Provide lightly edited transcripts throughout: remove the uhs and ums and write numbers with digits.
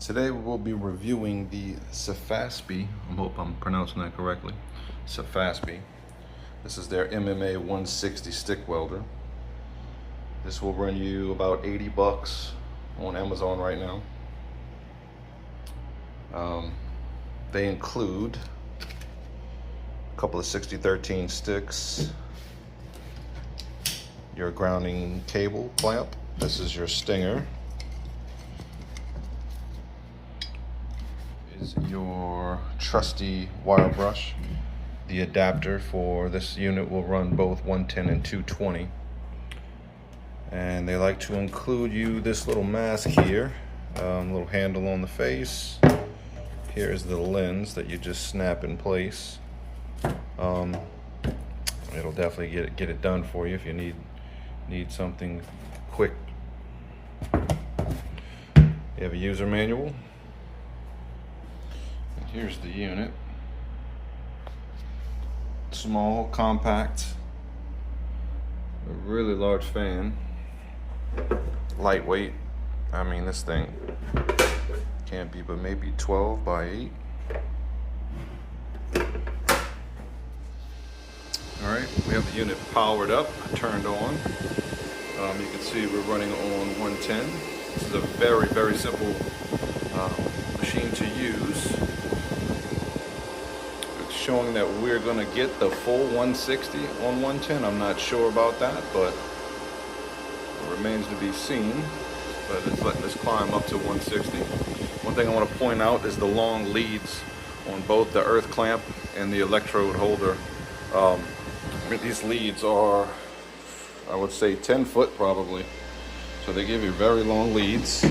Today we'll be reviewing the Sefaspe. I hope I'm pronouncing that correctly. Sefaspe. This is their MMA 160 stick welder. This will run you about 80 bucks on Amazon right now. They include a couple of 6013 sticks, your grounding cable clamp. This is your stinger. Is your trusty wire brush. The adapter for this unit will run both 110 and 220. And they like to include you this little mask here, little handle on the face. Here's the lens that you just snap in place. It'll definitely get it done for you if you need something quick. You have a user manual. And here's the unit. Small, compact, a really large fan, lightweight. I mean, this thing can't be but maybe 12 by 8. All right, we have the unit powered up, turned on. You can see we're running on 110. This is a very, very simple machine to use. It's showing that we're gonna get the full 160 on 110. I'm not sure about that, but it remains to be seen. But it's letting us climb up to 160. One thing I want to point out is the long leads on both the earth clamp and the electrode holder. These leads are, I would say, 10 foot probably. So they give you very long leads.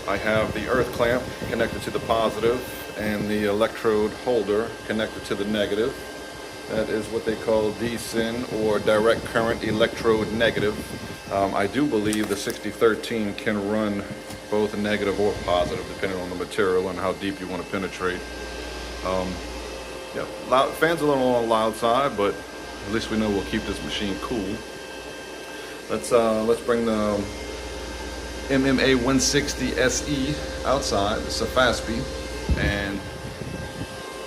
I have the earth clamp connected to the positive and the electrode holder connected to the negative. That is what they call DSIN, or direct current electrode negative. I do believe the 6013 can run both negative or positive depending on the material and how deep you want to penetrate. Yeah, fan's a little on the loud side, but at least we know we'll keep this machine cool. Let's bring the MMA 160 SE outside, the Sefaspe, and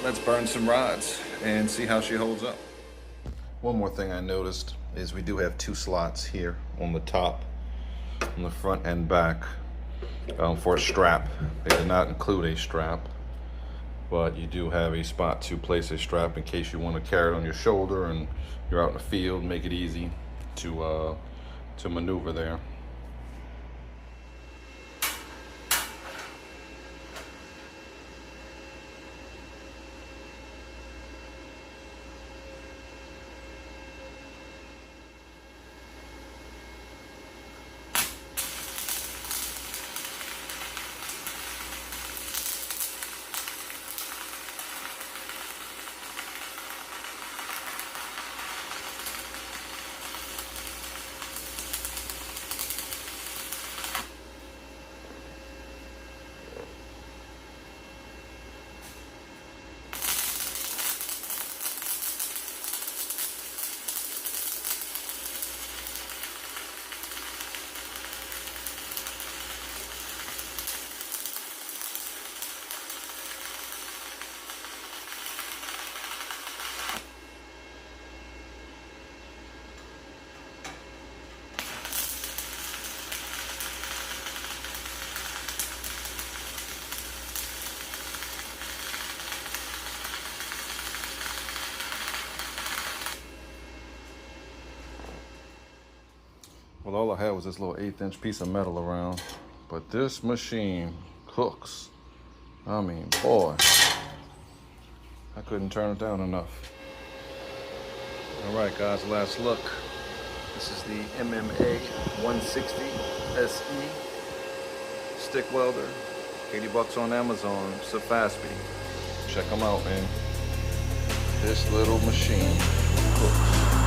let's burn some rods and see how she holds up. One more thing I noticed is we do have 2 slots here on the top, on the front and back, for a strap. They did not include a strap, but you do have a spot to place a strap in case you want to carry it on your shoulder and you're out in the field, make it easy to maneuver there. Well, all I had was this little 1/8" piece of metal around, but this machine cooks. I mean, boy, I couldn't turn it down enough. All right, guys, last look. This is the MMA 160 SE stick welder, 80 bucks on Amazon, Sefaspe. Check them out, man. This little machine cooks.